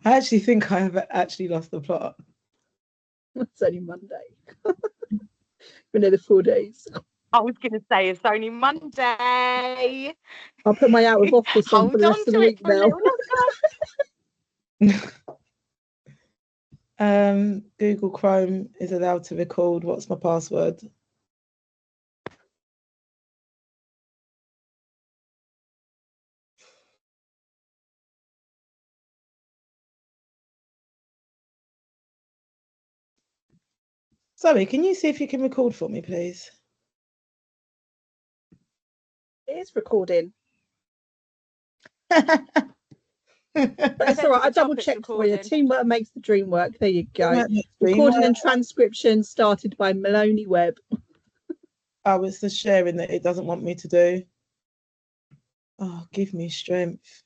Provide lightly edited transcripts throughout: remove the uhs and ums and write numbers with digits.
I actually think I have actually lost the plot. It's only Monday. Another 4 days. I was going to say it's only Monday. I'll put my out of office on for Hold the on rest of to the it week for a now. little longer. Google Chrome is allowed to record. What's my password? Zoe, can you see if you can record for me, please? It is recording. But it's all right. I double checked for you. Teamwork makes the dream work. There you go. Recording and transcription started by Maloney Webb. Oh, it's the sharing that it doesn't want me to do. Oh, give me strength.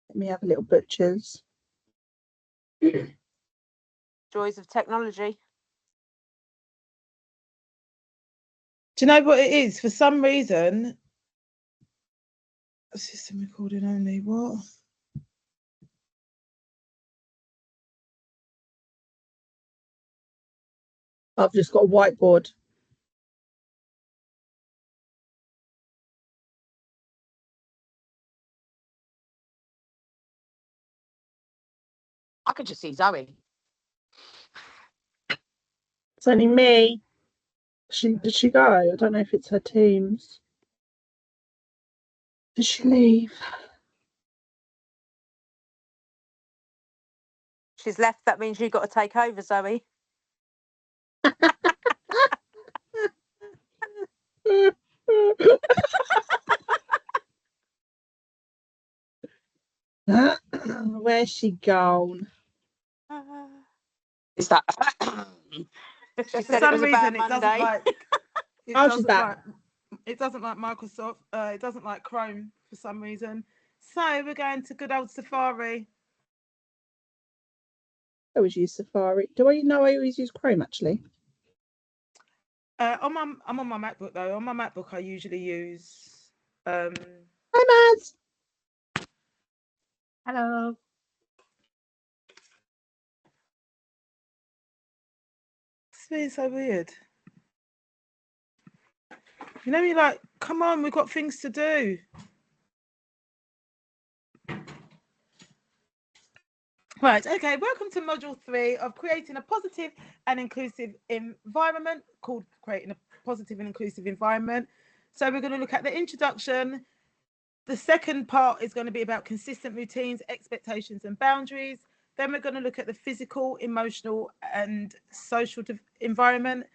Let me have a little butchers. Joys of technology. Do you know what it is? For some reason, system recording only. What? I've just got a whiteboard. I could just see Zoe. It's only me. Did she go? I don't know if it's her teams. Did she leave? She's left. That means you've got to take over, Zoe. Where's she gone? Is that? She said it was a bad Monday. She's back. It doesn't like Microsoft. It doesn't like Chrome for some reason. So we're going to good old Safari. I always use Safari. Do I know I always use Chrome actually? I'm on my MacBook though. On my MacBook, I usually use. Hi, Mads. Hello. It's so weird. You know, you're like, come on, we've got things to do. Right, okay, welcome to module 3 of creating a positive and inclusive environment, called creating a positive and inclusive environment. So we're going to look at the introduction. The second part is going to be about consistent routines, expectations and boundaries. Then we're going to look at the physical, emotional and social environment.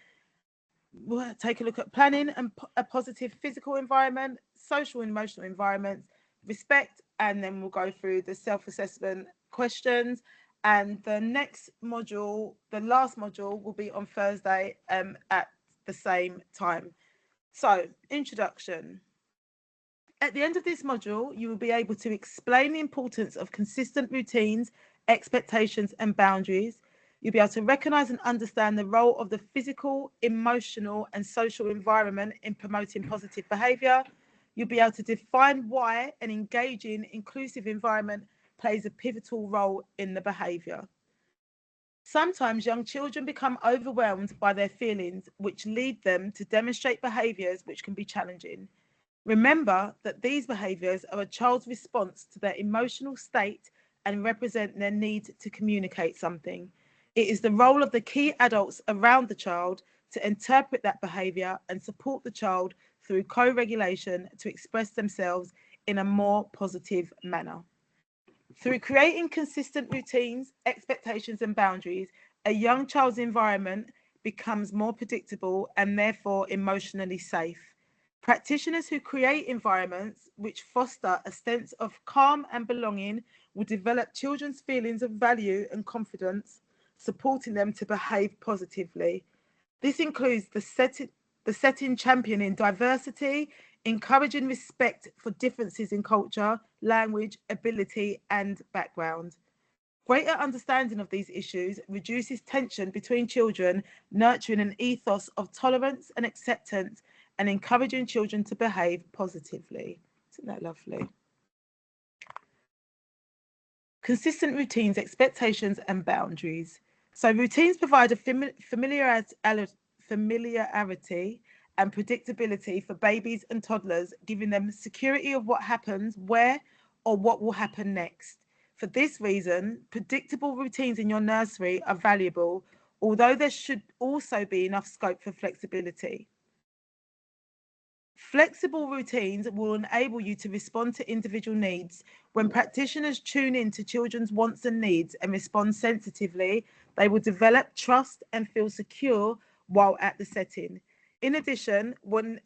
We'll take a look at planning and a positive physical environment, social and emotional environments, respect, and then we'll go through the self-assessment questions. And the next module, the last module, will be on Thursday at the same time. So, introduction. At the end of this module, you will be able to explain the importance of consistent routines, expectations, and boundaries. You'll be able to recognize and understand the role of the physical, emotional, and social environment in promoting positive behavior. You'll be able to define why an engaging, inclusive environment plays a pivotal role in the behavior. Sometimes young children become overwhelmed by their feelings, which lead them to demonstrate behaviors which can be challenging. Remember that these behaviors are a child's response to their emotional state and represent their need to communicate something. It is the role of the key adults around the child to interpret that behavior and support the child through co-regulation to express themselves in a more positive manner. Through creating consistent routines, expectations, and boundaries, a young child's environment becomes more predictable and therefore emotionally safe. Practitioners who create environments which foster a sense of calm and belonging will develop children's feelings of value and confidence, supporting them to behave positively. This includes the setting championing diversity, encouraging respect for differences in culture, language, ability, and background. Greater understanding of these issues reduces tension between children, nurturing an ethos of tolerance and acceptance and encouraging children to behave positively. Isn't that lovely? Consistent routines, expectations, and boundaries. So routines provide a familiarity and predictability for babies and toddlers, giving them security of what happens, where, or what will happen next. For this reason, predictable routines in your nursery are valuable, although there should also be enough scope for flexibility. Flexible routines will enable you to respond to individual needs. When practitioners tune in to children's wants and needs and respond sensitively, they will develop trust and feel secure while at the setting. In addition, when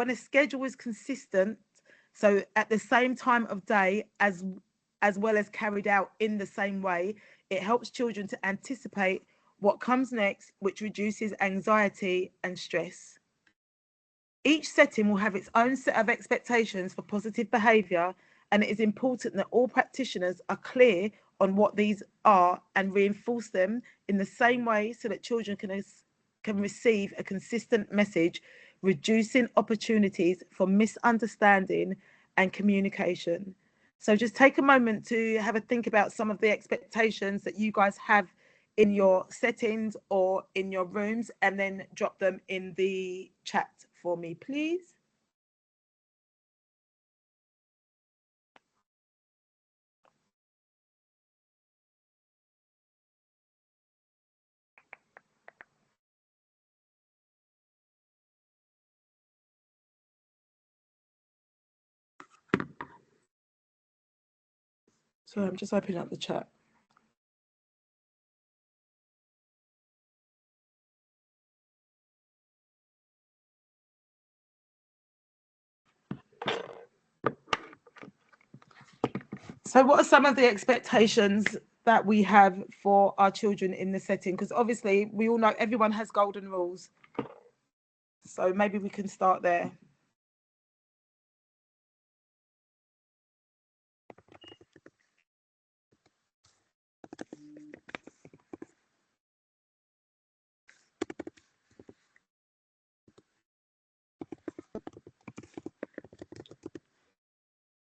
a schedule is consistent, so at the same time of day as well as carried out in the same way, it helps children to anticipate what comes next, which reduces anxiety and stress. Each setting will have its own set of expectations for positive behaviour, and it is important that all practitioners are clear on what these are and reinforce them in the same way so that children can receive a consistent message, reducing opportunities for misunderstanding and communication. So just take a moment to have a think about some of the expectations that you guys have in your settings or in your rooms, and then drop them in the chat for me, please. So I'm just opening up the chat. So what are some of the expectations that we have for our children in the setting? Because obviously we all know everyone has golden rules. So maybe we can start there.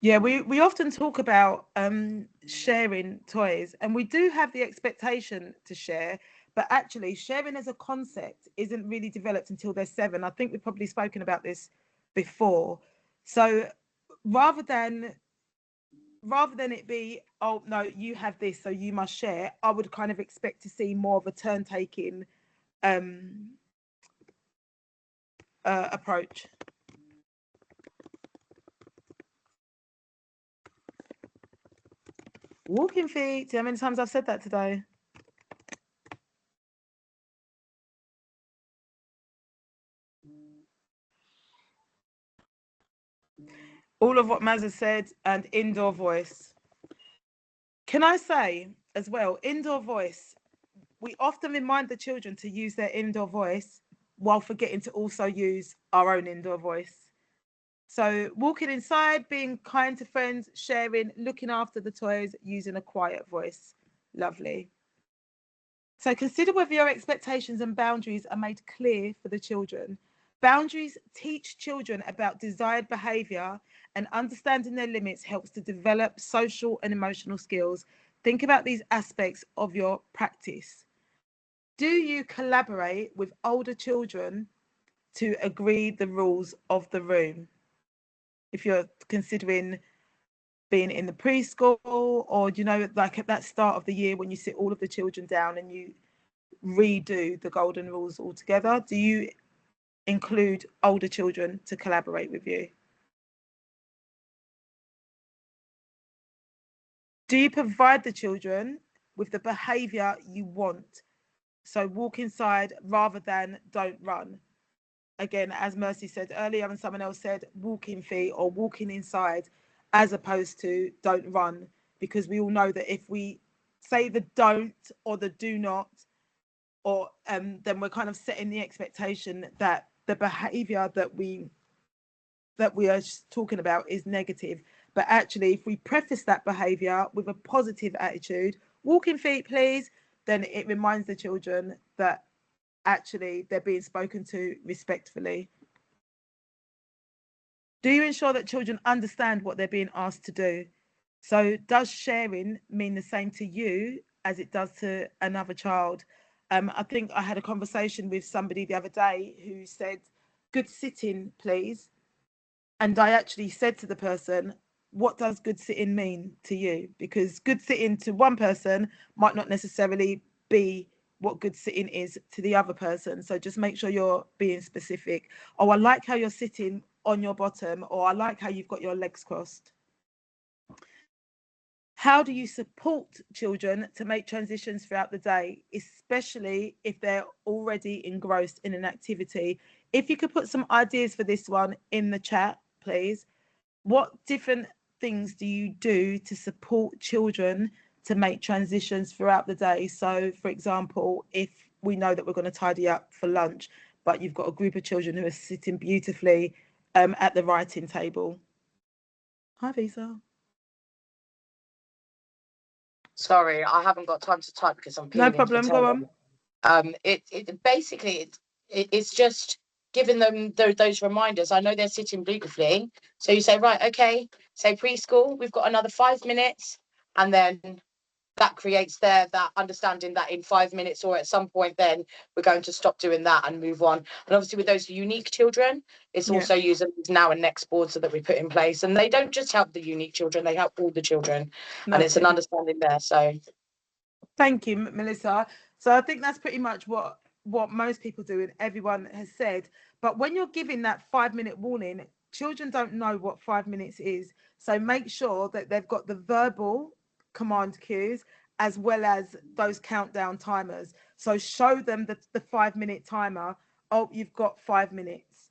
Yeah, we often talk about sharing toys, and we do have the expectation to share, but actually sharing as a concept isn't really developed until they're 7. I think we've probably spoken about this before. So rather than it be, oh no, you have this, so you must share, I would kind of expect to see more of a turn taking approach. Walking feet. See how many times I've said that today? All of what Maz has said, and indoor voice. Can I say as well, indoor voice, we often remind the children to use their indoor voice while forgetting to also use our own indoor voice. So walking inside, being kind to friends, sharing, looking after the toys, using a quiet voice. Lovely. So consider whether your expectations and boundaries are made clear for the children. Boundaries teach children about desired behaviour, and understanding their limits helps to develop social and emotional skills. Think about these aspects of your practice. Do you collaborate with older children to agree the rules of the room? If you're considering being in the preschool, or like at that start of the year when you sit all of the children down and you redo the golden rules altogether, do you include older children to collaborate with you? Do you provide the children with the behaviour you want? So walk inside rather than don't run. Again, as Mercy said earlier, and someone else said, walking feet or walking inside, as opposed to don't run, because we all know that if we say the don't or the do not, or then we're kind of setting the expectation that the behavior that we are talking about is negative. But actually, if we preface that behavior with a positive attitude, walking feet, please, then it reminds the children that actually they're being spoken to respectfully. Do you ensure that children understand what they're being asked to do? So does sharing mean the same to you as it does to another child? I think I had a conversation with somebody the other day who said, good sitting, please. And I actually said to the person, what does good sitting mean to you? Because good sitting to one person might not necessarily be what good sitting is to the other person. So just make sure you're being specific. Oh, I like how you're sitting on your bottom, or I like how you've got your legs crossed. How do you support children to make transitions throughout the day, especially if they're already engrossed in an activity? If you could put some ideas for this one in the chat, please. What different things do you do to support children to make transitions throughout the day? So, for example, if we know that we're going to tidy up for lunch, but you've got a group of children who are sitting beautifully at the writing table. Hi, Visa. Sorry, I haven't got time to type because I'm no problem. Go on. It's just giving them those reminders. I know they're sitting beautifully, so you say, right, okay, say preschool, we've got another 5 minutes, and then that creates that understanding that in 5 minutes or at some point then we're going to stop doing that and move on. And obviously with those unique children, it's also using now and next boards that we put in place, and they don't just help the unique children, they help all the children. And it's an understanding there. So thank you, Melissa. So I think that's pretty much what most people do and everyone has said. But when you're giving that 5-minute warning, children don't know what 5 minutes is. So make sure that they've got the verbal command cues as well as those countdown timers. So show them the 5-minute timer. Oh, you've got 5 minutes.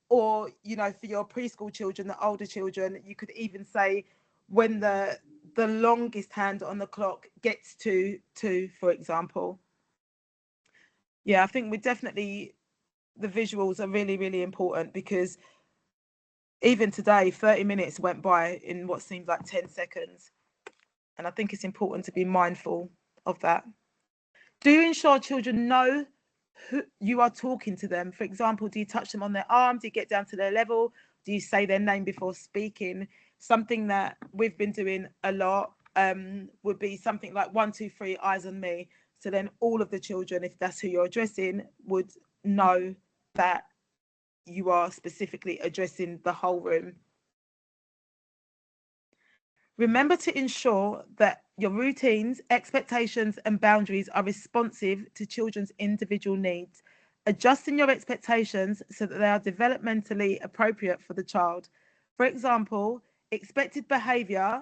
Or, you know, for your preschool children, the older children, you could even say when the longest hand on the clock gets to 2, for example. Yeah, I think the visuals are really, really important, because even today, 30 minutes went by in what seemed like 10 seconds. And I think it's important to be mindful of that. Do you ensure children know who you are talking to them? For example, do you touch them on their arm? Do you get down to their level? Do you say their name before speaking? Something that we've been doing a lot would be something like 1, 2, 3, eyes on me. So then all of the children, if that's who you're addressing, would know that you are specifically addressing the whole room. Remember to ensure that your routines, expectations, and boundaries are responsive to children's individual needs, adjusting your expectations so that they are developmentally appropriate for the child. For example, expected behaviour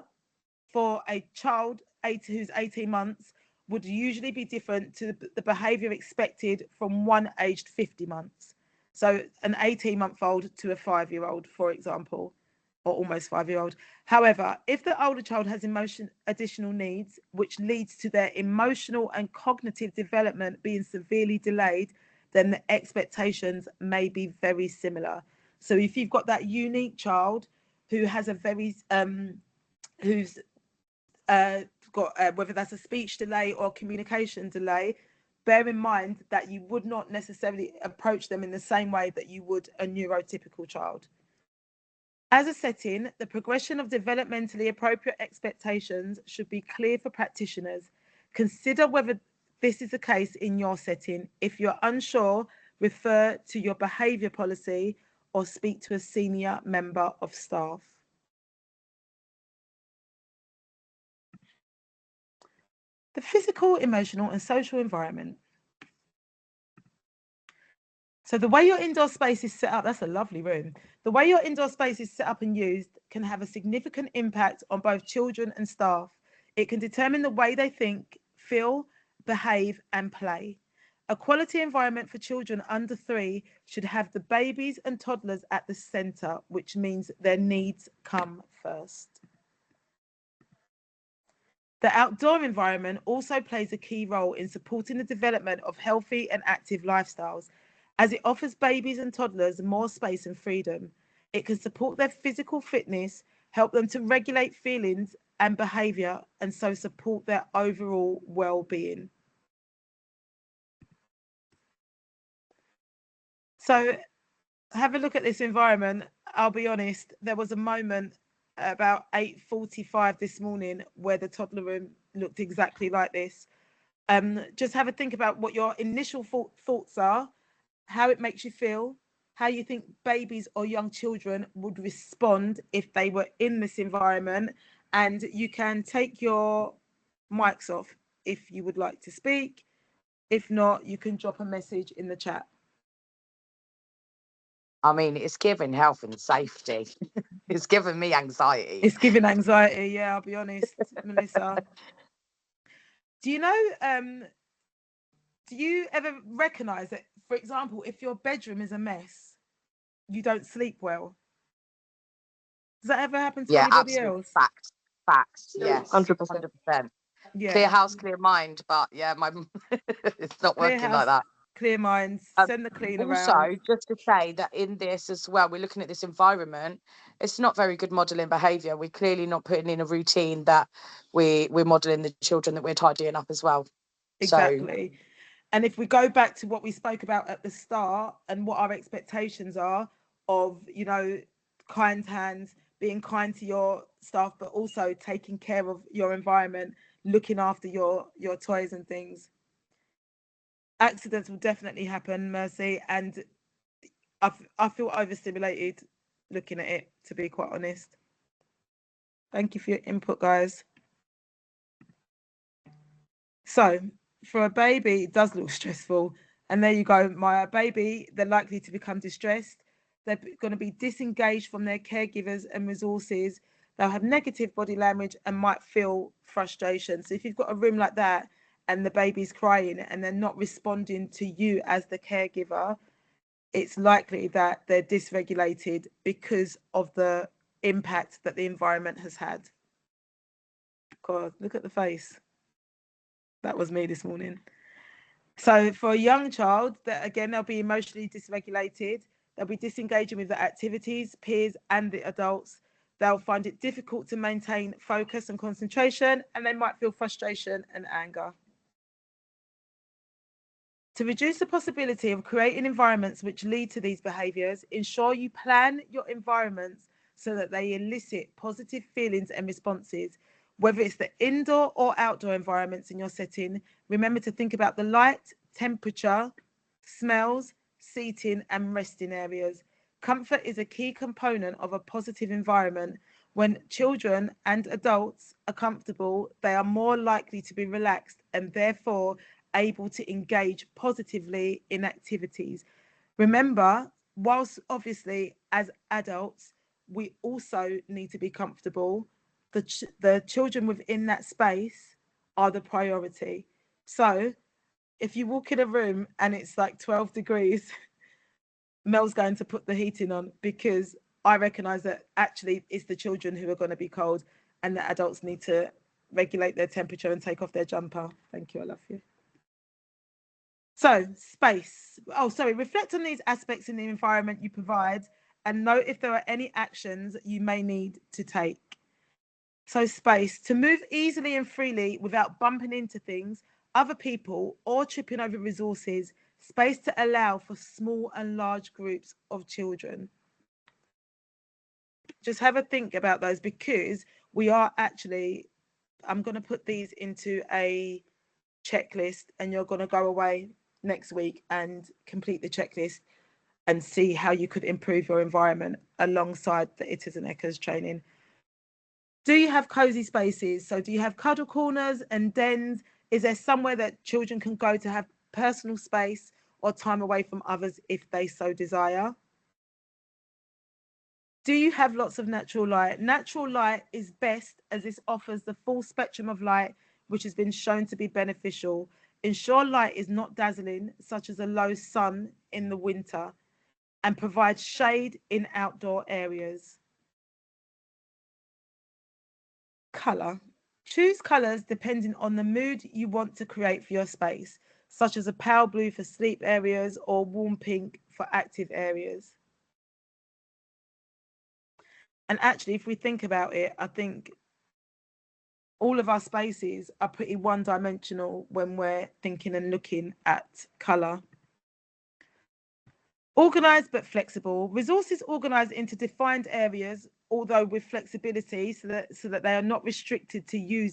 for a child who's 18 months would usually be different to the behaviour expected from one aged 50 months. So an 18-month-old to a 5-year-old, for example, or almost 5-year-old. However, if the older child has additional needs, which leads to their emotional and cognitive development being severely delayed, then the expectations may be very similar. So if you've got that unique child who has a very who's got whether that's a speech delay or communication delay, bear in mind that you would not necessarily approach them in the same way that you would a neurotypical child. As a setting, the progression of developmentally appropriate expectations should be clear for practitioners. Consider whether this is the case in your setting. If you're unsure, refer to your behaviour policy or speak to a senior member of staff. The physical, emotional, and social environment. So the way your indoor space is set up, that's a lovely room. The way your indoor space is set up and used can have a significant impact on both children and staff. It can determine the way they think, feel, behave, and play. A quality environment for children under 3 should have the babies and toddlers at the centre, which means their needs come first. The outdoor environment also plays a key role in supporting the development of healthy and active lifestyles, as it offers babies and toddlers more space and freedom. It can support their physical fitness, help them to regulate feelings and behaviour, and so support their overall well-being. So have a look at this environment. I'll be honest, there was a moment about 8:45 this morning where the toddler room looked exactly like this. Just have a think about what your initial thoughts are, how it makes you feel, how you think babies or young children would respond if they were in this environment. And you can take your mics off if you would like to speak. If not, you can drop a message in the chat. I mean, it's giving health and safety. It's giving me anxiety. It's giving anxiety, yeah, I'll be honest, Melissa. Do you know, do you ever recognise that, for example, if your bedroom is a mess, you don't sleep well? Does that ever happen to anybody else? Facts. Yes, 100%. Yeah. Clear house, clear mind. But yeah, it's not Clear working house, like that. clear minds. Send the clean Also, around. just to say that in this as well, we're looking at this environment. It's not very good modelling behaviour. We're clearly not putting in a routine that we're modelling the children that we're tidying up as well. Exactly. So, and if we go back to what we spoke about at the start and what our expectations are of, you know, kind hands, being kind to your staff, but also taking care of your environment, looking after your toys and things. Accidents will definitely happen, Mercy, and I feel overstimulated looking at it, to be quite honest. Thank you for your input, guys. So for a baby, it does look stressful. And there you go, my baby, they're likely to become distressed. They're going to be disengaged from their caregivers and resources. They'll have negative body language and might feel frustration. So if you've got a room like that and the baby's crying and they're not responding to you as the caregiver, it's likely that they're dysregulated because of the impact that the environment has had. God, look at the face. That was me this morning. So for a young child, that again, they'll be emotionally dysregulated. They'll be disengaging with the activities, peers, and the adults. They'll find it difficult to maintain focus and concentration, and they might feel frustration and anger. To reduce the possibility of creating environments which lead to these behaviours, ensure you plan your environments so that they elicit positive feelings and responses. Whether it's the indoor or outdoor environments in your setting, remember to think about the light, temperature, smells, seating, and resting areas. Comfort is a key component of a positive environment. When children and adults are comfortable, they are more likely to be relaxed and therefore able to engage positively in activities. Remember, whilst obviously as adults, we also need to be comfortable, the children within that space are the priority. So if you walk in a room and it's like 12 degrees, Mel's going to put the heating on because I recognise that actually it's the children who are going to be cold and the adults need to regulate their temperature and take off their jumper. Thank you, I love you. So space. Oh, sorry. Reflect on these aspects in the environment you provide and note if there are any actions you may need to take. So space. To move easily and freely without bumping into things, other people, or tripping over resources. Space to allow for small and large groups of children. Just have a think about those because we are actually, I'm going to put these into a checklist and you're going to go away next week and complete the checklist and see how you could improve your environment alongside the ITAs and ECAs training. Do you have cozy spaces? So do you have cuddle corners and dens? Is there somewhere that children can go to have personal space or time away from others if they so desire? Do you have lots of natural light? Natural light is best as this offers the full spectrum of light, which has been shown to be beneficial. Ensure light is not dazzling, such as a low sun in the winter, and provide shade in outdoor areas. Colour. Choose colours depending on the mood you want to create for your space, such as a pale blue for sleep areas or warm pink for active areas. And actually, if we think about it, I think all of our spaces are pretty one-dimensional when we're thinking and looking at colour. Organised but flexible. Resources organised into defined areas, although with flexibility, so that they are not restricted to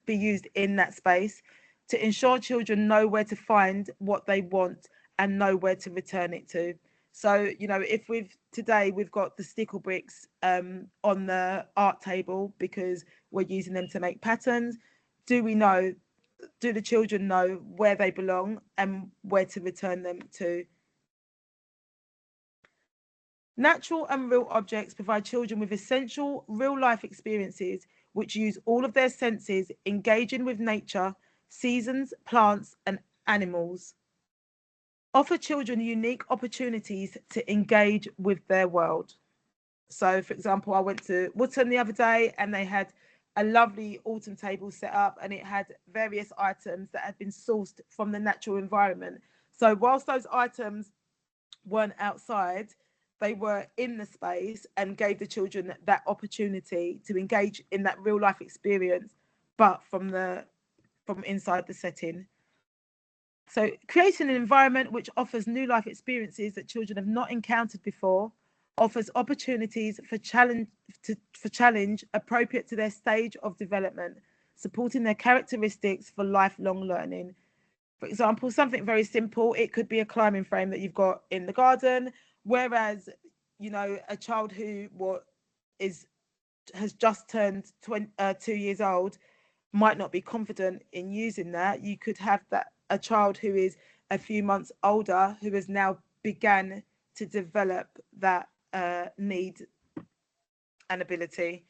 be used in that space, to ensure children know where to find what they want and know where to return it to. So, you know, if today we've got the stickle bricks on the art table because we're using them to make patterns, do the children know where they belong and where to return them to? Natural and real objects provide children with essential real-life experiences which use all of their senses, engaging with nature, seasons, plants, and animals. Offer children unique opportunities to engage with their world. So, for example, I went to Wootton the other day and they had a lovely autumn table set up, and it had various items that had been sourced from the natural environment. So whilst those items weren't outside, they were in the space and gave the children that opportunity to engage in that real life experience, but from inside the setting. So creating an environment which offers new life experiences that children have not encountered before, offers opportunities for challenge appropriate to their stage of development, supporting their characteristics for lifelong learning. For example, something very simple, it could be a climbing frame that you've got in the garden, whereas, you know, a child who has just turned 2 years old might not be confident in using that. You could have a child who is a few months older who has now began to develop that need and ability.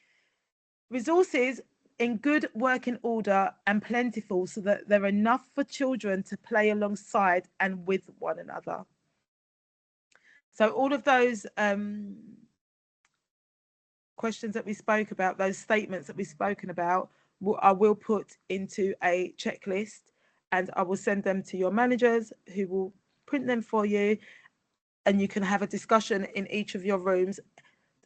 Resources in good working order and plentiful so that there are enough for children to play alongside and with one another. So all of those questions that we spoke about, those statements that we've spoken about, I will put into a checklist and I will send them to your managers who will print them for you, and you can have a discussion in each of your rooms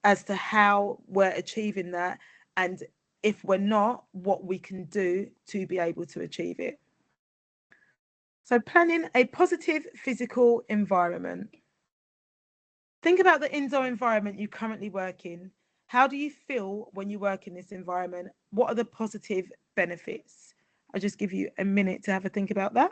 as to how we're achieving that, and if we're not, what we can do to be able to achieve it. So planning a positive physical environment. Think about the indoor environment you currently work in. How do you feel when you work in this environment? What are the positive benefits? I'll just give you a minute to have a think about that.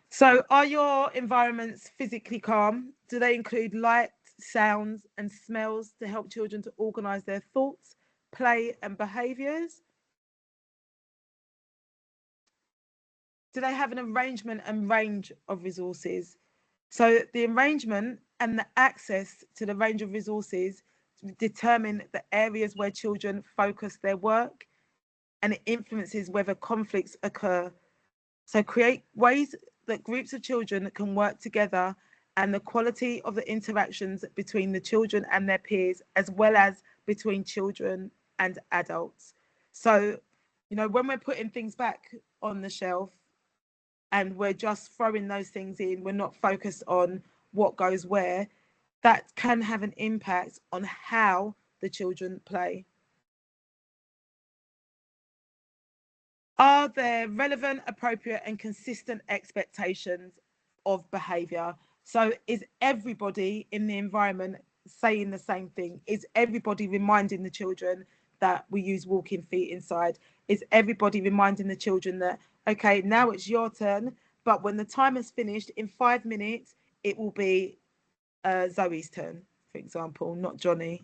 So are your environments physically calm? Do they include light, sounds, and smells to help children to organise their thoughts, play, and behaviours? Do they have an arrangement and range of resources? So the arrangement and the access to the range of resources determine the areas where children focus their work, and it influences whether conflicts occur. So create ways that groups of children can work together, and the quality of the interactions between the children and their peers, as well as between children and adults. So, you know, when we're putting things back on the shelf and we're just throwing those things in, we're not focused on what goes where, that can have an impact on how the children play. Are there relevant, appropriate, and consistent expectations of behaviour? So is everybody in the environment saying the same thing? Is everybody reminding the children that we use walking feet inside? Is everybody reminding the children that, okay, now it's your turn, but when the time is finished in 5 minutes, it will be Zoe's turn, for example, not Johnny.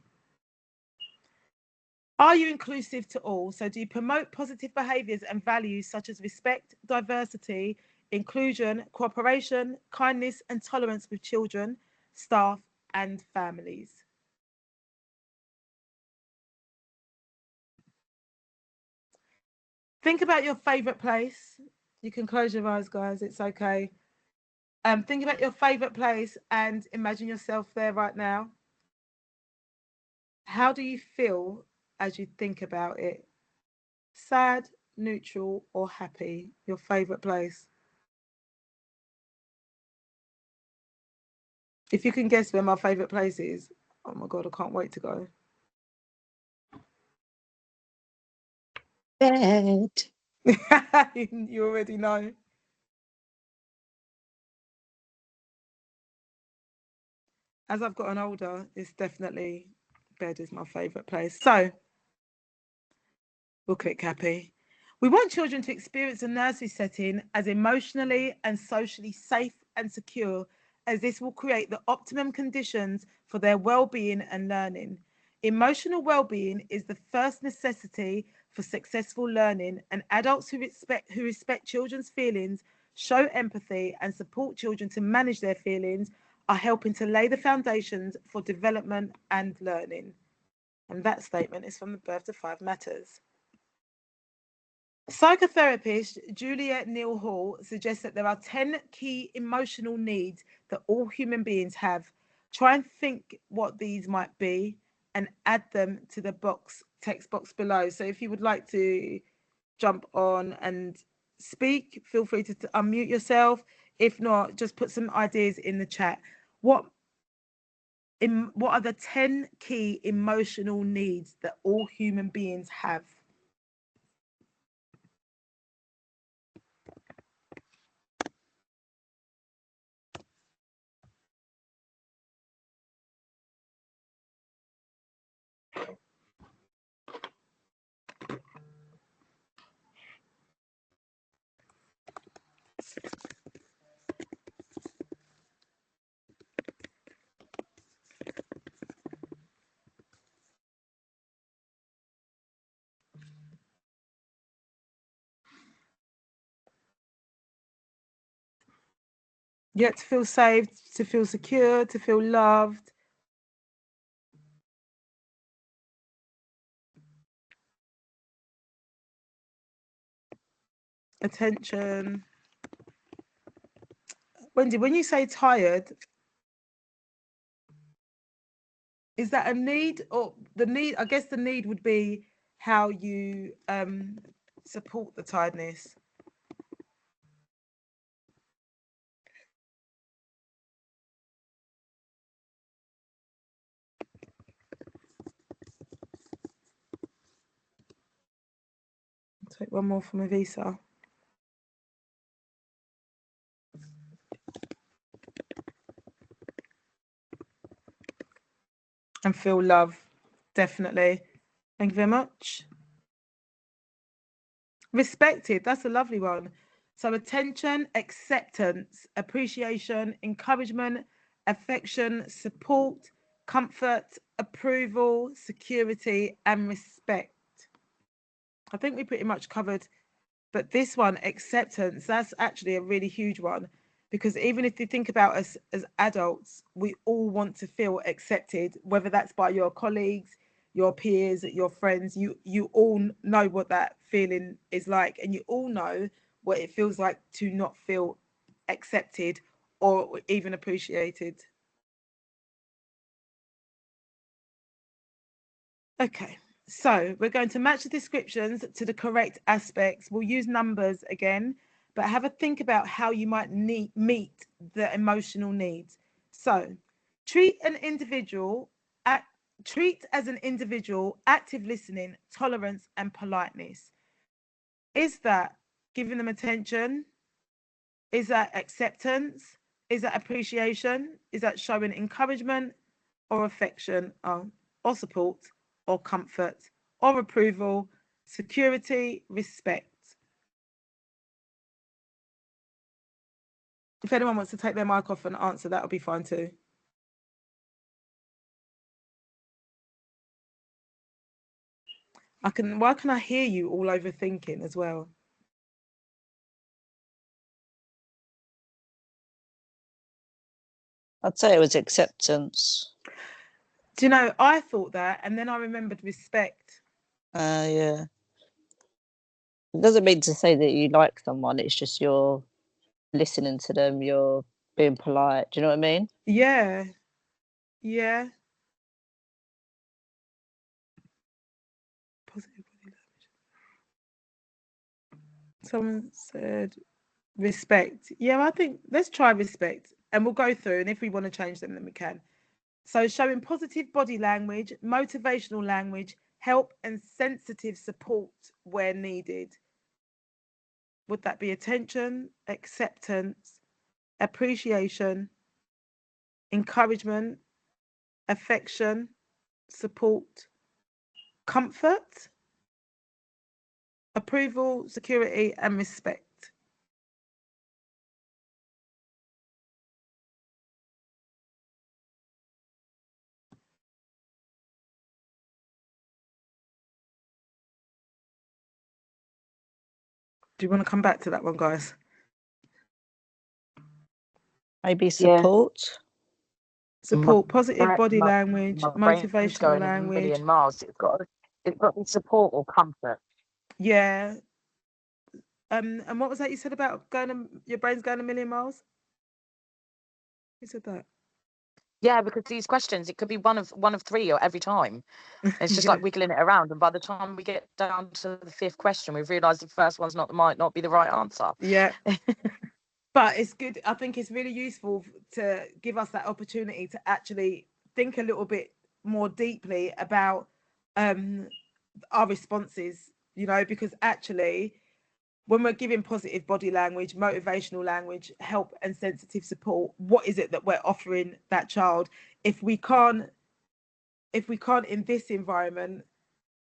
Are you inclusive to all? So do you promote positive behaviours and values such as respect, diversity, inclusion, cooperation, kindness, and tolerance with children, staff, and families? Think about your favourite place. You can close your eyes, guys, it's okay. Think about your favourite place and imagine yourself there right now. How do you feel as you think about it. Sad, neutral, or happy? Your favourite place? If you can guess where my favourite place is, oh my God, I can't wait to go. Bed. You already know. As I've gotten older, it's definitely bed is my favourite place. So we'll click happy. We want children to experience a nursery setting as emotionally and socially safe and secure, as this will create the optimum conditions for their well-being and learning. Emotional well-being is the first necessity for successful learning, and adults who respect children's feelings, show empathy, and support children to manage their feelings are helping to lay the foundations for development and learning. And that statement is from the Birth to Five Matters. Psychotherapist Juliet Neal Hall suggests that there are 10 key emotional needs that all human beings have. Try and think what these might be and add them to the text box below. So if you would like to jump on and speak, feel free to unmute yourself. If not, just put some ideas in the chat. What are the 10 key emotional needs that all human beings have? Yeah, to feel safe, to feel secure, to feel loved. Attention. Wendy, when you say tired, is that a need, or the need? I guess the need would be how you support the tiredness. I'll take one more from Avisa. And feel love, definitely. Thank you very much. Respected, that's a lovely one. So attention, acceptance, appreciation, encouragement, affection, support, comfort, approval, security, and respect. I think we pretty much covered, but this one, acceptance, that's actually a really huge one, because even if you think about us as adults, we all want to feel accepted, whether that's by your colleagues, your peers, your friends. You all know what that feeling is like, and you all know what it feels like to not feel accepted or even appreciated. Okay, so we're going to match the descriptions to the correct aspects. We'll use numbers again, but have a think about how you might meet the emotional needs. So treat as an individual active listening, tolerance, and politeness. Is that giving them attention? Is that acceptance? Is that appreciation? Is that showing encouragement or affection or support or comfort or approval, security, respect? If anyone wants to take their mic off and answer, that'll be fine too. Why can I hear you all overthinking as well? I'd say it was acceptance. Do you know, I thought that, and then I remembered respect. Yeah. It doesn't mean to say that you like someone, it's just you're listening to them, you're being polite. Do you know what I mean? Yeah. Yeah. Someone said respect. Yeah, I think let's try respect and we'll go through. And if we want to change them, then we can. So showing positive body language, motivational language, help and sensitive support where needed. Would that be attention, acceptance, appreciation, encouragement, affection, support, comfort, approval, security, and respect? Do you want to come back to that one, guys? Maybe support. Support, positive body language, motivational language. A million miles. It's got to support or comfort. Yeah. And what was that you said about your brain's going a million miles? Who said that? Yeah, because these questions, it could be one of three or every time. It's just like wiggling it around, and by the time we get down to the fifth question, we've realised the first one's might not be the right answer. Yeah. But it's good. I think it's really useful to give us that opportunity to actually think a little bit more deeply about our responses, because actually when we're giving positive body language, motivational language, help and sensitive support, what is it that we're offering that child? If we can't in this environment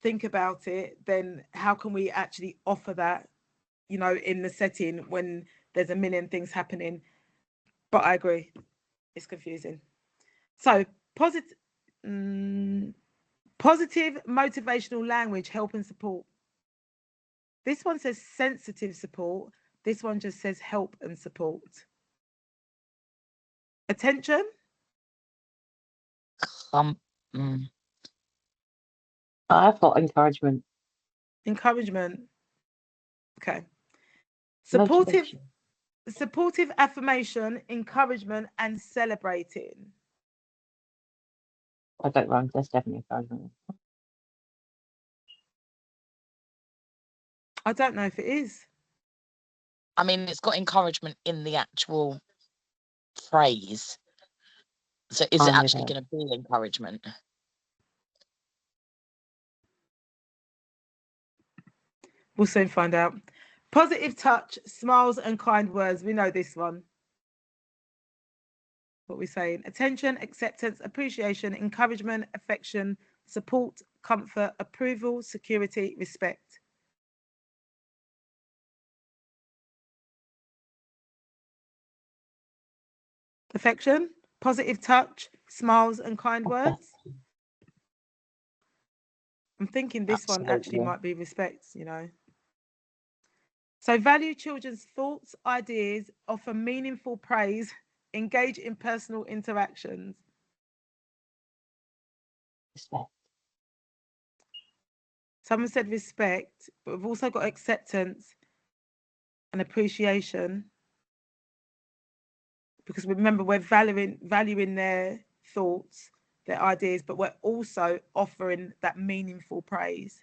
think about it, then how can we actually offer that, in the setting when there's a million things happening? But I agree, it's confusing. So positive motivational language, help and support. This one says sensitive support. This one just says help and support. Attention. I've got encouragement. Encouragement. Okay. Supportive affirmation, encouragement, and celebrating. I don't know. That's definitely encouragement. I don't know if it is. I mean, it's got encouragement in the actual phrase. So is it actually going to be encouragement? We'll soon find out. Positive touch, smiles, and kind words. We know this one. What we're saying: attention, acceptance, appreciation, encouragement, affection, support, comfort, approval, security, respect. Affection, positive touch, smiles, and kind words. I'm thinking this one actually might be respect, So value children's thoughts, ideas, offer meaningful praise, engage in personal interactions. Respect. Someone said respect, but we've also got acceptance and appreciation. Because remember, we're valuing their thoughts, their ideas, but we're also offering that meaningful praise.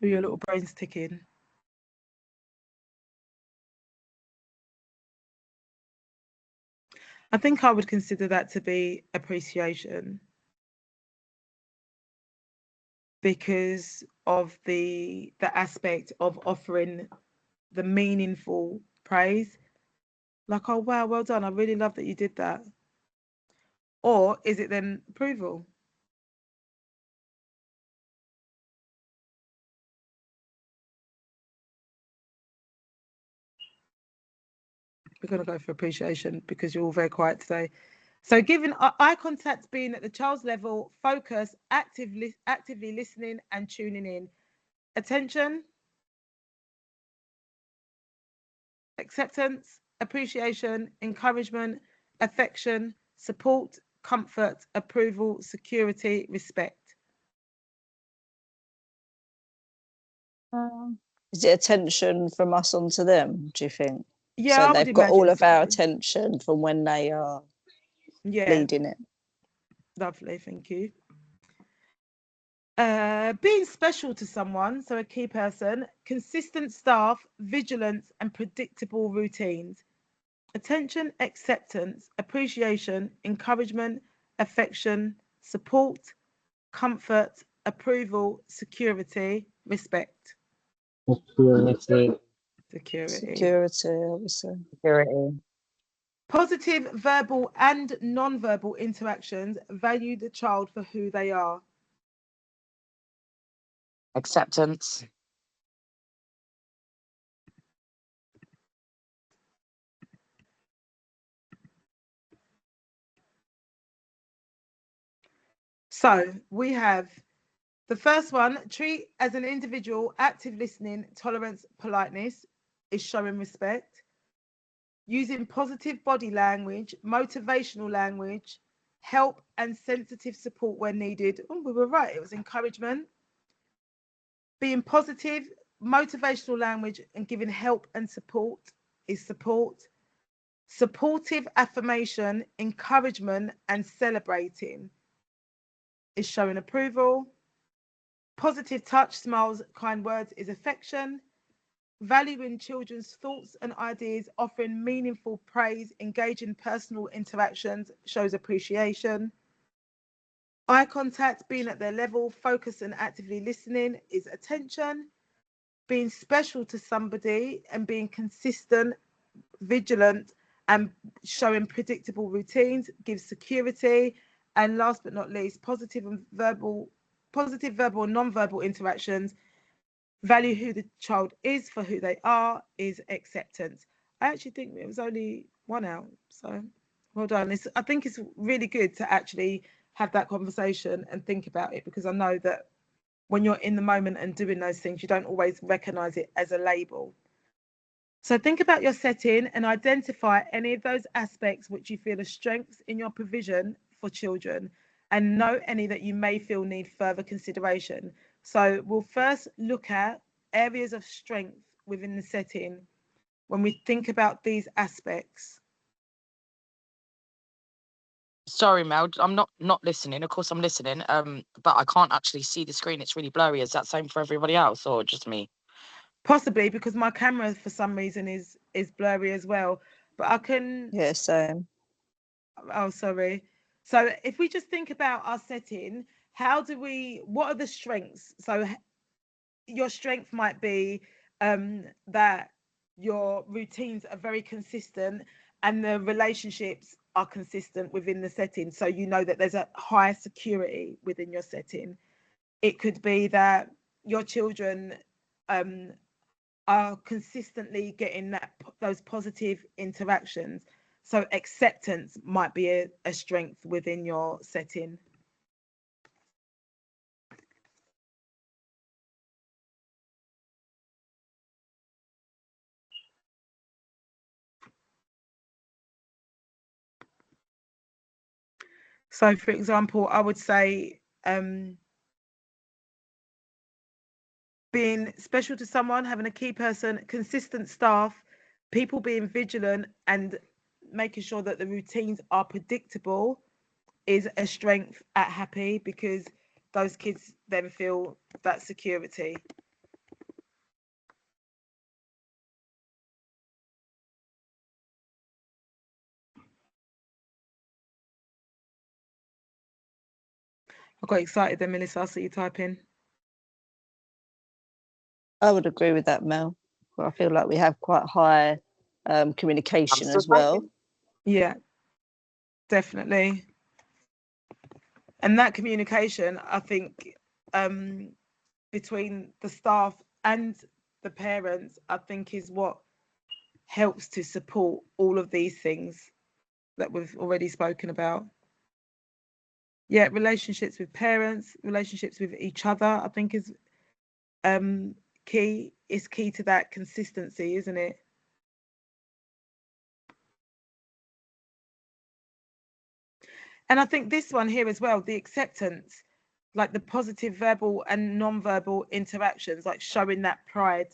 Are your little brains ticking? I think I would consider that to be appreciation, because of the aspect of offering the meaningful praise. Like, oh wow, well done, I really love that you did that. Or is it then approval? We're going to go for appreciation because you're all very quiet today. So giving eye contact, being at the child's level, focus, actively listening and tuning in. Attention, acceptance, appreciation, encouragement, affection, support, comfort, approval, security, respect. Is it attention from us onto them, do you think? Yeah, so they've got all of our attention from when they are leading it. Lovely, thank you. Being special to someone, so a key person, consistent staff, vigilance and predictable routines, attention, acceptance, appreciation, encouragement, affection, support, comfort, approval, security, respect. Security. Security, obviously. Security. Positive verbal and non-verbal interactions value the child for who they are. Acceptance. So we have the first one, treat as an individual, active listening, tolerance, politeness is showing respect. Using positive body language, motivational language, help and sensitive support where needed. Oh, we were right, it was encouragement. Being positive, motivational language and giving help and support is support. Supportive affirmation, encouragement and celebrating is showing approval. Positive touch, smiles, kind words is affection. Valuing children's thoughts and ideas, offering meaningful praise, engaging personal interactions shows appreciation. Eye contact, being at their level, focus and actively listening is attention. Being special to somebody and being consistent, vigilant and showing predictable routines gives security. And last but not least, positive verbal and non-verbal interactions value who the child is for who they are is acceptance. I actually think it was only one out, so well done. I think it's really good to actually have that conversation and think about it, because I know that when you're in the moment and doing those things, you don't always recognize it as a label. So think about your setting and identify any of those aspects which you feel are strengths in your provision for children, and note any that you may feel need further consideration. So we'll first look at areas of strength within the setting when we think about these aspects. Sorry, Mel, I'm not listening. Of course I'm listening, but I can't actually see the screen. It's really blurry. Is that same for everybody else or just me? Possibly because my camera for some reason is blurry as well, but I can. Yeah, same. Oh, sorry. So if we just think about our setting, what are the strengths? So your strength might be that your routines are very consistent and the relationships are consistent within the setting. So you know that there's a high security within your setting. It could be that your children are consistently getting those positive interactions. So acceptance might be a strength within your setting. So for example, I would say being special to someone, having a key person, consistent staff, people being vigilant and making sure that the routines are predictable is a strength at Happy, because those kids then feel that security. I got excited then, Melissa. I see you typing. I would agree with that, Mel. I feel like we have quite high communication as well. Yeah, definitely. And that communication, I think, between the staff and the parents, I think is what helps to support all of these things that we've already spoken about. Yeah, relationships with parents, relationships with each other, I think is key. It's key to that consistency, isn't it? And I think this one here as well, the acceptance, like the positive verbal and non-verbal interactions, like showing that pride.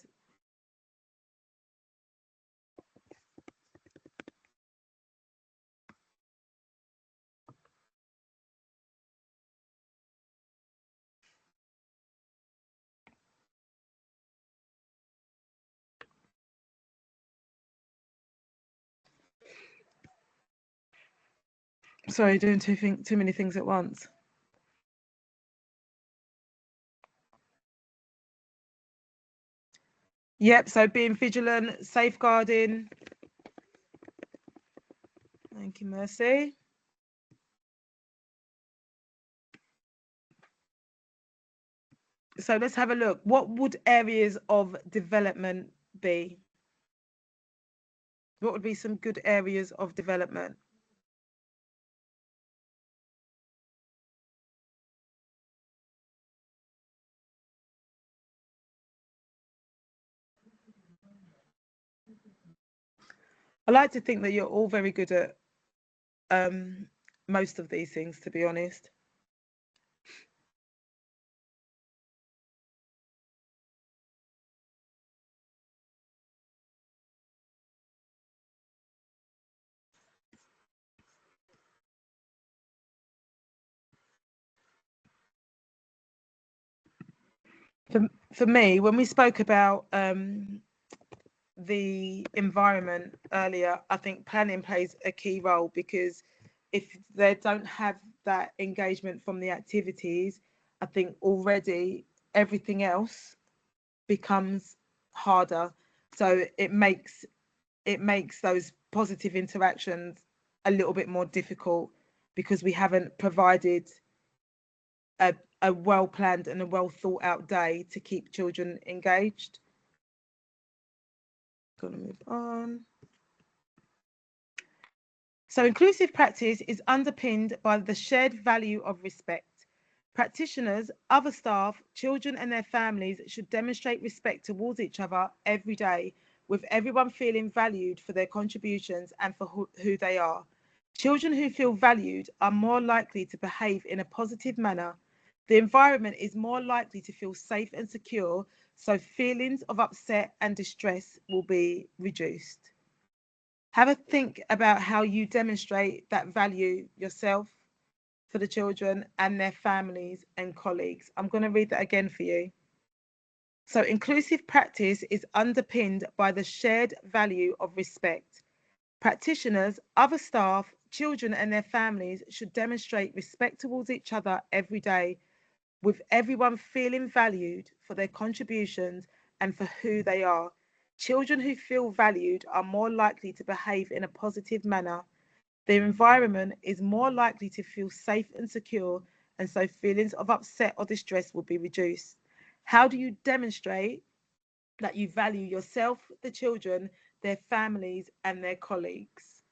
Sorry, doing too many things at once. Yep, so being vigilant, safeguarding. Thank you, Mercy. So let's have a look. What would areas of development be? What would be some good areas of development? I like to think that you're all very good at most of these things, to be honest. For me, when we spoke about the environment earlier, I think planning plays a key role, because if they don't have that engagement from the activities, I think already everything else becomes harder. So it makes those positive interactions a little bit more difficult, because we haven't provided a well planned and a well thought out day to keep children engaged. Gonna move on. So inclusive practice is underpinned by the shared value of respect. Practitioners, other staff, children and their families should demonstrate respect towards each other every day, with everyone feeling valued for their contributions and for who they are. Children who feel valued are more likely to behave in a positive manner. The environment is more likely to feel safe and secure, so feelings of upset and distress will be reduced. Have a think about how you demonstrate that value yourself, for the children and their families and colleagues. I'm going to read that again for you. So inclusive practice is underpinned by the shared value of respect. Practitioners, other staff, children and their families should demonstrate respect towards each other every day, with everyone feeling valued for their contributions and for who they are. Children who feel valued are more likely to behave in a positive manner. Their environment is more likely to feel safe and secure, and so feelings of upset or distress will be reduced. How do you demonstrate that you value yourself, the children, their families, and their colleagues?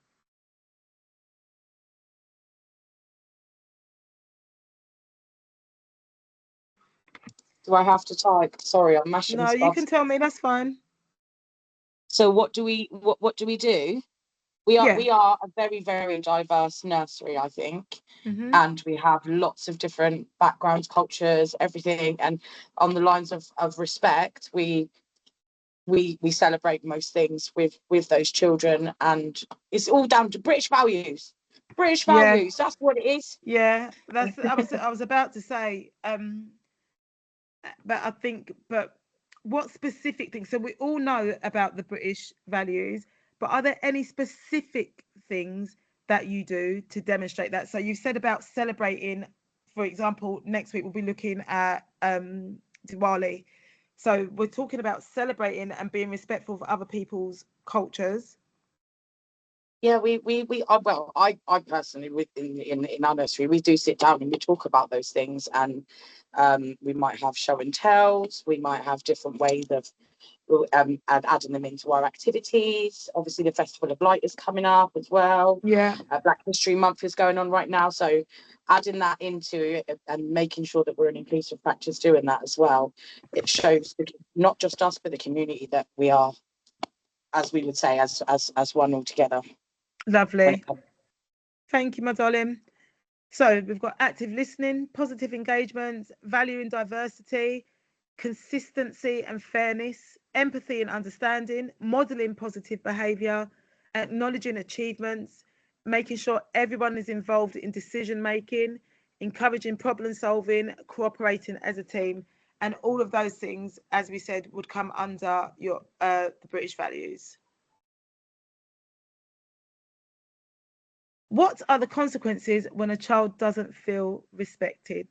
Do I have to type? Sorry, I'm mashing No, stuff. you can tell me, that's fine. So what do we do? We are a very, very diverse nursery, I think. Mm-hmm. And we have lots of different backgrounds, cultures, everything. And on the lines of respect, we celebrate most things with those children, and it's all down to British values. British values, that's what it is. Yeah, that's I was about to say, but I think, but what specific things? So we all know about the British values, but are there any specific things that you do to demonstrate that? So you've said about celebrating, for example, next week we'll be looking at Diwali. So we're talking about celebrating and being respectful of other people's cultures. Yeah, we are. Well, I personally, in our nursery, we do sit down and we talk about those things, and we might have show and tells. We might have different ways of adding them into our activities. Obviously, the Festival of Light is coming up as well. Yeah. Black History Month is going on right now, so adding that into it and making sure that we're an inclusive practice doing that as well. It shows not just us, but the community that we are, as we would say, as one altogether. Lovely. Thank you, my darling. So we've got active listening, positive engagement, valuing diversity, consistency and fairness, empathy and understanding, modeling positive behaviour, acknowledging achievements, making sure everyone is involved in decision making, encouraging problem solving, cooperating as a team, and all of those things, as we said, would come under your the British values. What are the consequences when a child doesn't feel respected?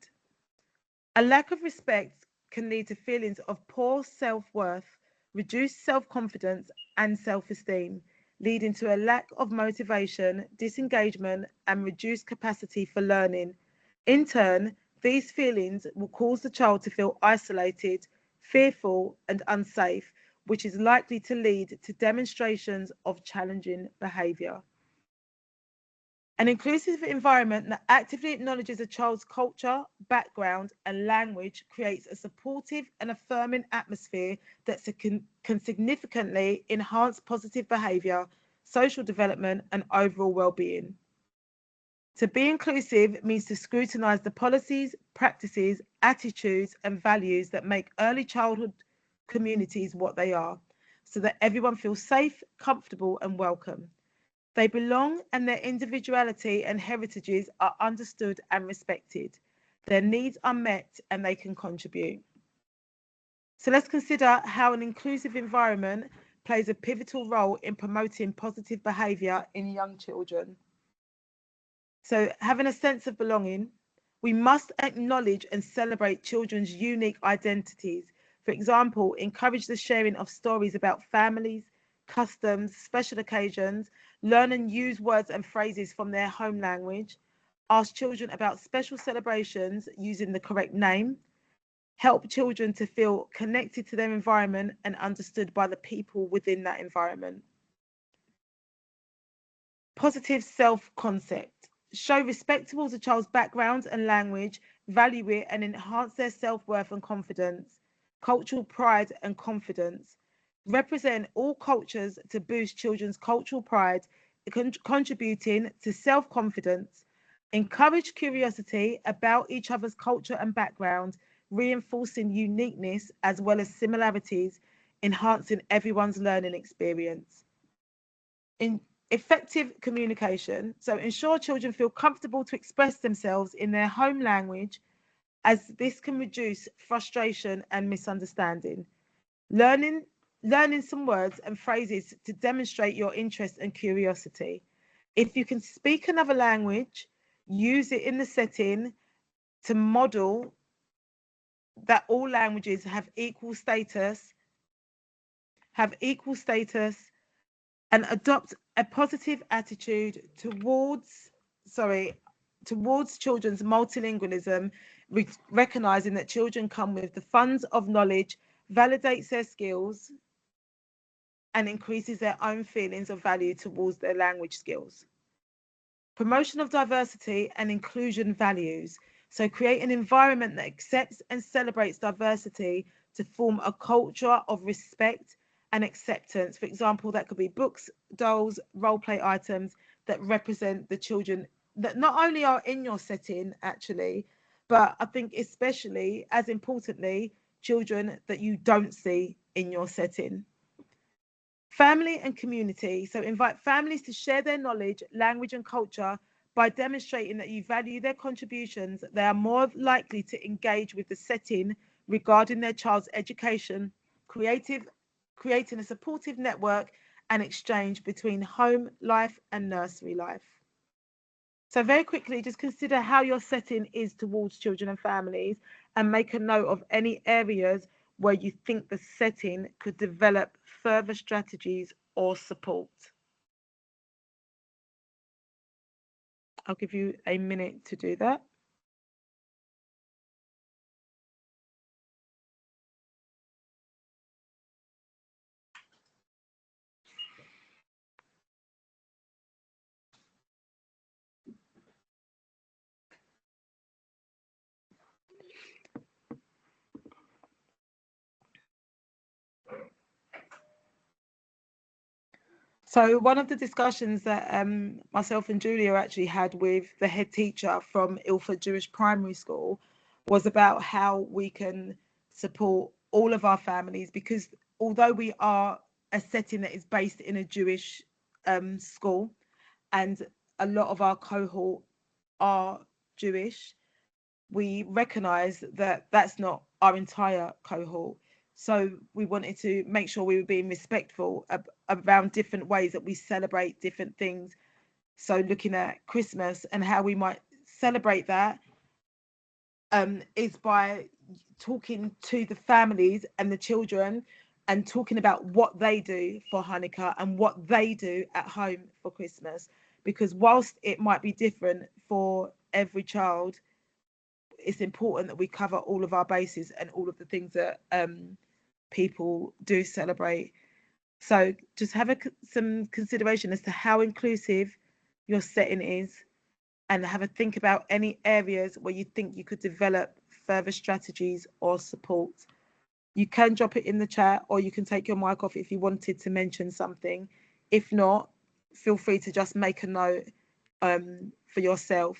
A lack of respect can lead to feelings of poor self-worth, reduced self-confidence and self-esteem, leading to a lack of motivation, disengagement, and reduced capacity for learning. In turn, these feelings will cause the child to feel isolated, fearful, and unsafe, which is likely to lead to demonstrations of challenging behaviour. An inclusive environment that actively acknowledges a child's culture, background, and language creates a supportive and affirming atmosphere that can significantly enhance positive behaviour, social development, and overall well-being. To be inclusive means to scrutinise the policies, practices, attitudes, and values that make early childhood communities what they are, so that everyone feels safe, comfortable, and welcome. They belong and their individuality and heritages are understood and respected. Their needs are met and they can contribute. So let's consider how an inclusive environment plays a pivotal role in promoting positive behaviour in young children. So having a sense of belonging, we must acknowledge and celebrate children's unique identities. For example, encourage the sharing of stories about families, customs, special occasions, learn and use words and phrases from their home language, ask children about special celebrations using the correct name, help children to feel connected to their environment and understood by the people within that environment. Positive self-concept. Show respect towards a child's background and language, value it and enhance their self-worth and confidence, cultural pride and confidence. Represent all cultures to boost children's cultural pride, contributing to self-confidence. Encourage curiosity about each other's culture and background, reinforcing uniqueness as well as similarities, enhancing everyone's learning experience. In effective communication, so ensure children feel comfortable to express themselves in their home language, as this can reduce frustration and misunderstanding. Learning some words and phrases to demonstrate your interest and curiosity. If you can speak another language, use it in the setting to model that all languages have equal status, and adopt a positive attitude towards children's multilingualism, recognizing that children come with the funds of knowledge, validates their skills, and increases their own feelings of value towards their language skills. Promotion of diversity and inclusion values. So create an environment that accepts and celebrates diversity to form a culture of respect and acceptance. For example, that could be books, dolls, role play items that represent the children that not only are in your setting actually, but I think especially as importantly, children that you don't see in your setting. Family and community. So invite families to share their knowledge, language and culture. By demonstrating that you value their contributions, they are more likely to engage with the setting regarding their child's education, creating a supportive network and exchange between home life and nursery life. So very quickly, just consider how your setting is towards children and families and make a note of any areas where you think the setting could develop further strategies or support. I'll give you a minute to do that. So one of the discussions that myself and Julia actually had with the head teacher from Ilford Jewish Primary School was about how we can support all of our families, because although we are a setting that is based in a Jewish school and a lot of our cohort are Jewish, we recognise that that's not our entire cohort. So we wanted to make sure we were being respectful around different ways that we celebrate different things So looking at Christmas and how we might celebrate that is by talking to the families and the children and talking about what they do for Hanukkah and what they do at home for Christmas. Because whilst it might be different for every child, it's important that we cover all of our bases and all of the things that people do celebrate. So just have some consideration as to how inclusive your setting is, and have a think about any areas where you think you could develop further strategies or support. You can drop it in the chat, or you can take your mic off if you wanted to mention something. If not, feel free to just make a note for yourself,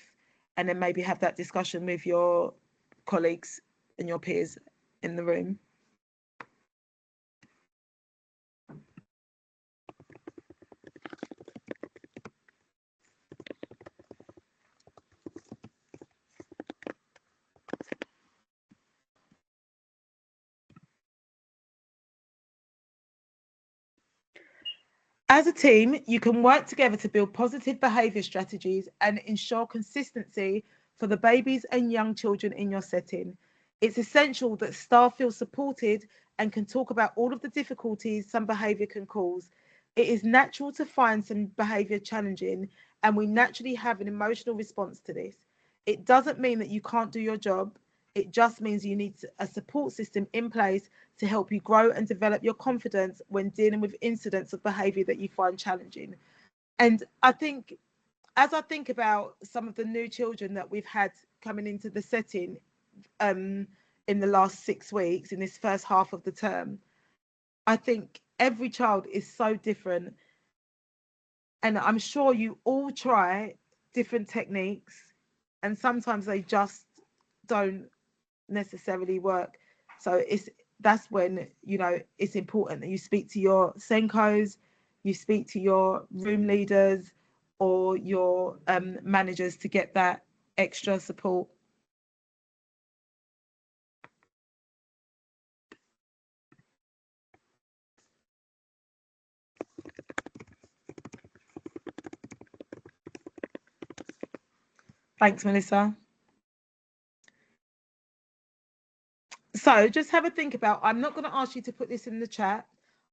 and then maybe have that discussion with your colleagues and your peers in the room. As a team, you can work together to build positive behaviour strategies and ensure consistency for the babies and young children in your setting. It's essential that staff feel supported and can talk about all of the difficulties some behaviour can cause. It is natural to find some behaviour challenging, and we naturally have an emotional response to this. It doesn't mean that you can't do your job. It just means you need a support system in place to help you grow and develop your confidence when dealing with incidents of behaviour that you find challenging. And I think, as I think about some of the new children that we've had coming into the setting in the last 6 weeks, in this first half of the term, I think every child is so different. And I'm sure you all try different techniques, and sometimes they just don't necessarily work. So that's when, you know, it's important that you speak to your Senkos, you speak to your room leaders or your managers to get that extra support. Thanks, Melissa. So just have a think about, I'm not going to ask you to put this in the chat.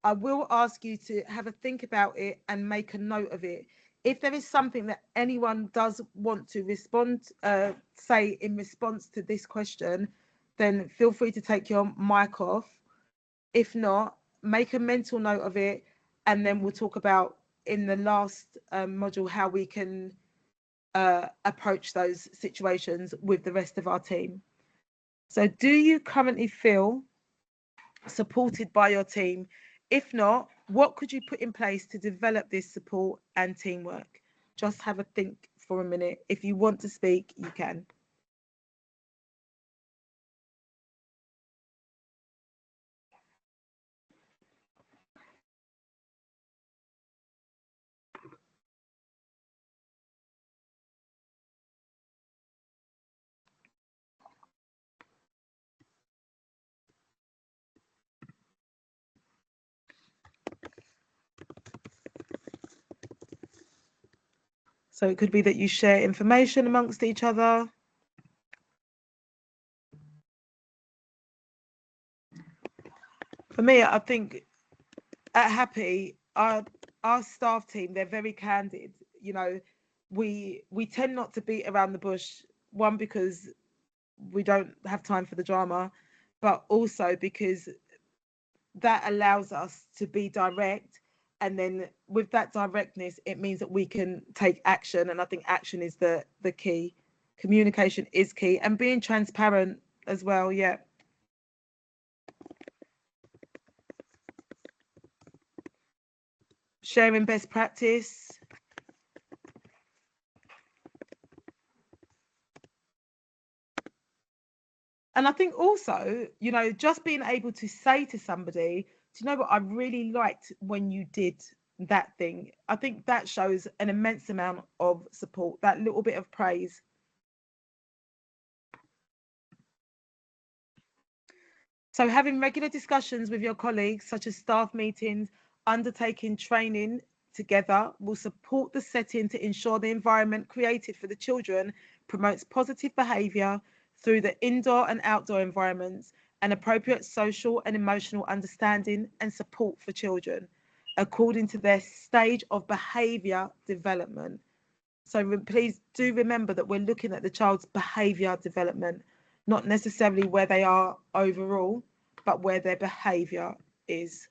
I will ask you to have a think about it and make a note of it. If there is something that anyone does want to respond, say in response to this question, then feel free to take your mic off. If not, make a mental note of it, and then we'll talk about in the last module how we can approach those situations with the rest of our team. So do you currently feel supported by your team? If not, what could you put in place to develop this support and teamwork? Just have a think for a minute. If you want to speak, you can. So it could be that you share information amongst each other. For me, I think at Happy, our staff team, they're very candid. You know, we tend not to beat around the bush, one, because we don't have time for the drama, but also because that allows us to be direct. And then with that directness, it means that we can take action. And I think action is the key. Communication is key, and being transparent as well. Yeah. Sharing best practice. And I think also, you know, just being able to say to somebody, do you know what, I really liked when you did that thing. I think that shows an immense amount of support, that little bit of praise. So having regular discussions with your colleagues, such as staff meetings, undertaking training together will support the setting to ensure the environment created for the children promotes positive behaviour through the indoor and outdoor environments and appropriate social and emotional understanding and support for children according to their stage of behaviour development. So please do remember that we're looking at the child's behaviour development, not necessarily where they are overall, but where their behaviour is.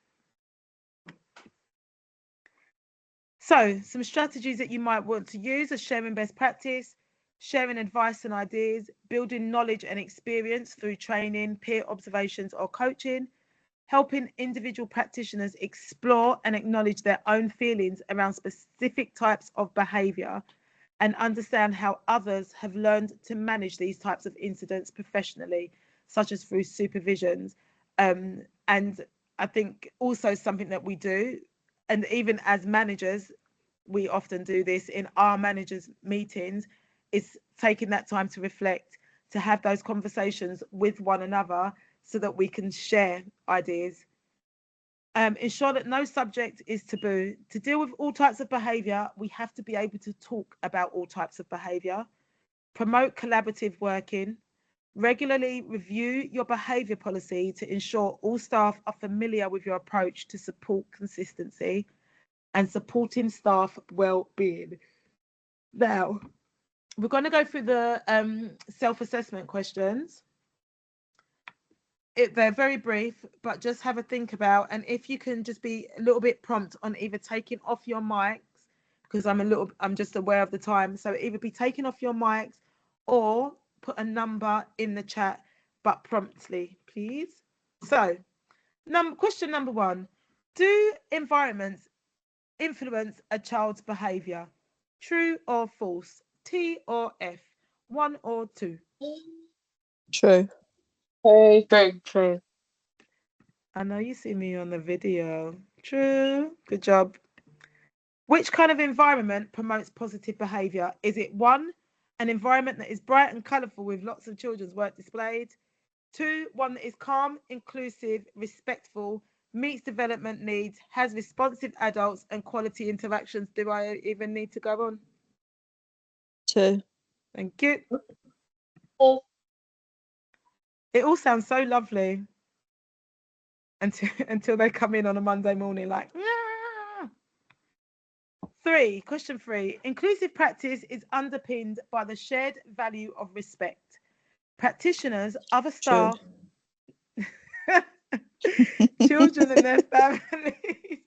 So some strategies that you might want to use are sharing best practice, sharing advice and ideas, building knowledge and experience through training, peer observations or coaching, helping individual practitioners explore and acknowledge their own feelings around specific types of behaviour and understand how others have learned to manage these types of incidents professionally, such as through supervisions. And I think also something that we do, and even as managers, we often do this in our managers' meetings, is taking that time to reflect, to have those conversations with one another so that we can share ideas. Ensure that no subject is taboo. To deal with all types of behaviour, we have to be able to talk about all types of behaviour. Promote collaborative working. Regularly review your behaviour policy to ensure all staff are familiar with your approach to support consistency and supporting staff well-being. Now, we're going to go through the self-assessment questions. They're very brief, but just have a think about, and if you can just be a little bit prompt on either taking off your mics, because I'm just aware of the time, so either be taking off your mics or put a number in the chat, but promptly, please. So question number 1, do environments influence a child's behavior? True or false? T or F? 1 or 2? True. True. I know you see me on the video. True. Good job. Which kind of environment promotes positive behaviour? Is it 1, an environment that is bright and colourful with lots of children's work displayed? 2, one that is calm, inclusive, respectful, meets development needs, has responsive adults and quality interactions? Do I even need to go on? 2. Thank you. It all sounds so lovely until they come in on a Monday morning like, nah. 3, question 3. Inclusive practice is underpinned by the shared value of respect. Practitioners, other staff, children and their families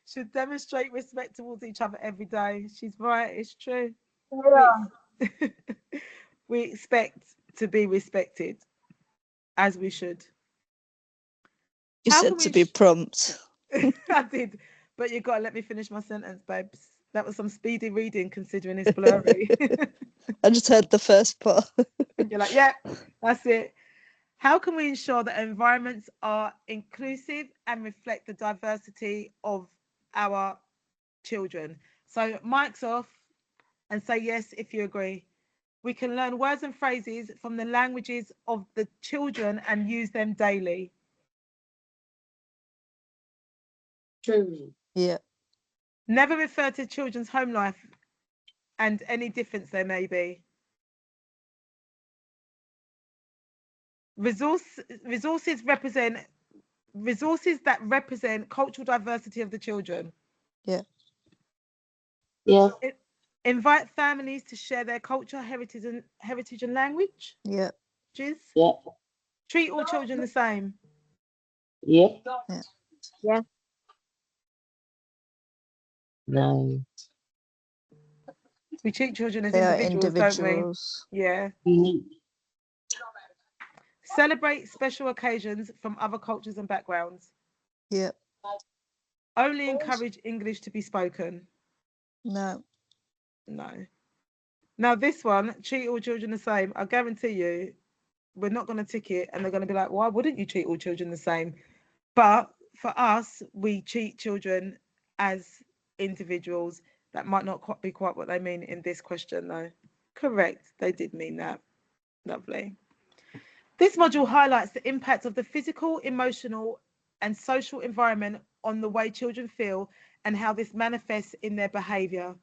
should demonstrate respect towards each other every day. She's right, it's true. Yeah. We expect to be respected, as we should. You said to be prompt. I did, but you got to let me finish my sentence, babes. That was some speedy reading, considering it's blurry. I just heard the first part. And you're like, yeah, that's it. How can we ensure that environments are inclusive and reflect the diversity of our children? So mic's off and say yes if you agree. We can learn words and phrases from the languages of the children and use them daily. True. Yeah. Never refer to children's home life and any difference there may be. Resources that represent cultural diversity of the children. Yeah. Yeah. Invite families to share their culture, heritage and language. Yeah. Yeah. Treat all children the same. Yeah. Yeah. Yeah. No. We treat children as They are individuals, don't we? Yeah. Mm-hmm. Celebrate special occasions from other cultures and backgrounds. Yeah. Only encourage English to be spoken. No. Now this one, treat all children the same. I guarantee you, we're not going to tick it, and they're going to be like, why wouldn't you treat all children the same? But for us, we treat children as individuals. That might not be quite what they mean in this question, though. Correct, they did mean that. Lovely. This module highlights the impact of the physical, emotional, and social environment on the way children feel and how this manifests in their behaviour.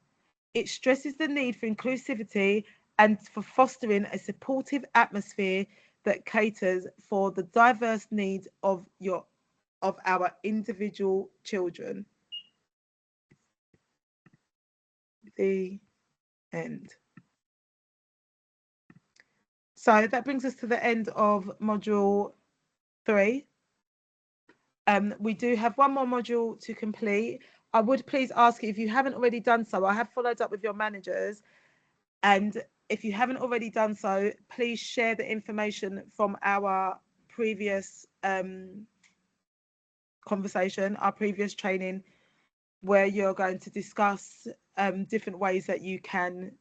It stresses the need for inclusivity and for fostering a supportive atmosphere that caters for the diverse needs of our individual children. The end. So that brings us to the end of module 3. We do have one more module to complete. I would please ask you, if you haven't already done so, I have followed up with your managers, and if you haven't already done so, please share the information from our previous conversation, our previous training, where you're going to discuss different ways that you can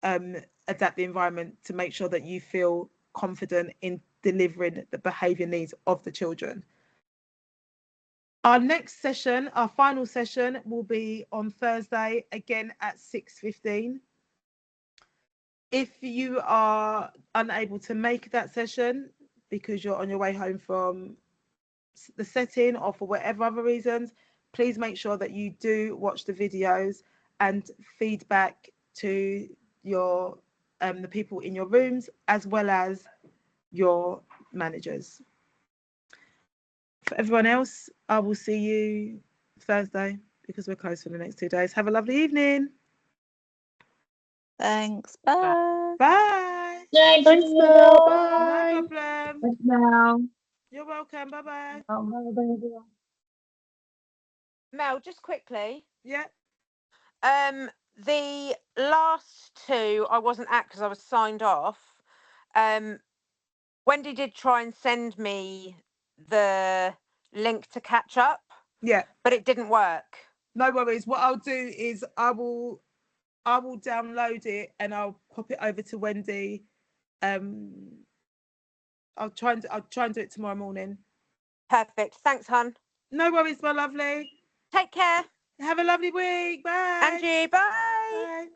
adapt the environment to make sure that you feel confident in delivering the behaviour needs of the children. Our next session, our final session, will be on Thursday, again at 6:15. If you are unable to make that session because you're on your way home from the setting or for whatever other reasons, please make sure that you do watch the videos and feedback to your the people in your rooms as well as your managers. For everyone else, I will see you Thursday because we're closed for the next 2 days. Have a lovely evening. Thanks. Bye. Bye. Thanks, Thanks, Mel. Bye. No problem. Thanks, Mel. You're welcome. Bye-bye. Mel, just quickly. Yeah. The last 2 I wasn't at because I was signed off. Wendy did try and send me the link to catch up. Yeah. But it didn't work. No worries. What I'll do is I will download it and I'll pop it over to Wendy. I'll try and do it tomorrow morning. Perfect. Thanks, hon. No worries, my lovely. Take care. Have a lovely week. Bye. Angie, bye. Bye.